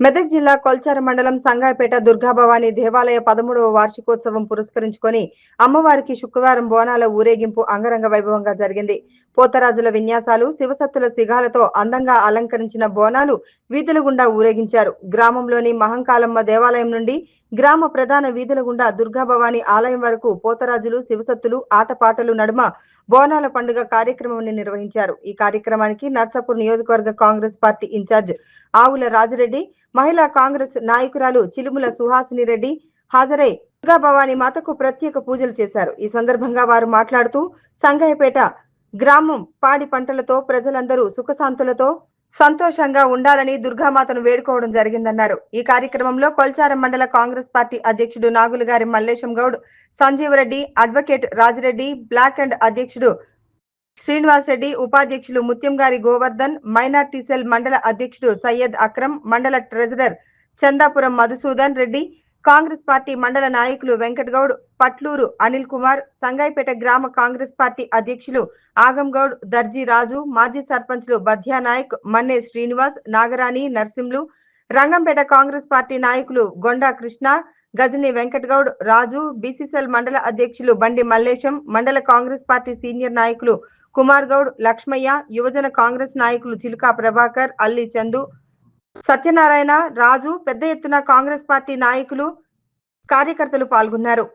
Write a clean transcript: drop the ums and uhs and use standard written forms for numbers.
మెదక్ జిల్లా కొల్చార మండలం సంగాయపేట దుర్గాభవాని దేవాలయ 13వ వార్షికోత్సవం పురస్కరించుకొని అమ్మవారికి శుక్రవారం బోనాల ఊరేగింపు అంగరంగ వైభవంగా జరిగింది. పోతరాజుల విన్యాసాలు, శివసత్తుల సిగాలతో అందంగా అలంకరించిన బోనాలు వీధుల గుండా ఊరేగించారు. గ్రామంలోని మహంకాళమ్మ దేవాలయం నుండి గ్రామ ప్రధాన వీధుల గుండా దుర్గాభవాని ఆలయం వరకు పోతరాజులు, శివసత్తులు ఆటపాటలు నడుమ బోనాల పండుగ కార్యక్రమాన్ని నిర్వహించారు. ఈ కార్యక్రమానికి నర్సాపూర్ నియోజకవర్గ కాంగ్రెస్ పార్టీ ఇన్ఛార్జ్ ఆవుల రాజిరెడ్డి, మహిళా కాంగ్రెస్ నాయకురాలు చిలుముల సుహాసిని రెడ్డి హాజరై దుర్గాభవాని మాతకు ప్రత్యేక పూజలు చేశారు. ఈ సందర్భంగా వారు మాట్లాడుతూ సంగాయపేట గ్రామం పాడి పంటలతో ప్రజలందరూ సుఖశాంతులతో సంతోషంగా ఉండాలని దుర్గామాతను వేడుకోవడం జరిగిందన్నారు. ఈ కార్యక్రమంలో కొల్చారం మండల కాంగ్రెస్ పార్టీ అధ్యక్షుడు Nagulagari Mallesham Goud, Sanjeevareddy, advocate Rajireddy, block and అధ్యక్షుడు శ్రీనివాస్ రెడ్డి, ఉపాధ్యక్షులు ముత్యంగారి గోవర్ధన్, మైనార్టీ సెల్ మండల అధ్యక్షుడు సయ్యద్ అక్రమ్, మండల ట్రెజరర్ చందాపురం మధుసూదన్ రెడ్డి, కాంగ్రెస్ పార్టీ మండల నాయకులు వెంకటగౌడ్, పట్లూరు అనిల్ కుమార్, సంగాయపేట గ్రామ కాంగ్రెస్ పార్టీ అధ్యక్షులు ఆగంగౌడ్, దర్జీ రాజు, మాజీ సర్పంచ్లు బధ్యా నాయక్, మన్నే శ్రీనివాస్, నాగరాణి, నర్సింలు, రంగంపేట కాంగ్రెస్ పార్టీ నాయకులు గొండా కృష్ణ, గజని వెంకటగౌడ్, రాజు, బీసీసీఎల్ మండల అధ్యక్షులు బండి మల్లేశం, మండల కాంగ్రెస్ పార్టీ సీనియర్ నాయకులు కుమార్ గౌడ్, లక్ష్మయ్య, యువజన కాంగ్రెస్ నాయకులు చిలుకా ప్రభాకర్, అల్లి చందు, సత్యనారాయణ, రాజు పెద్ద ఎత్తున కాంగ్రెస్ పార్టీ నాయకులు, కార్యకర్తలు పాల్గొన్నారు.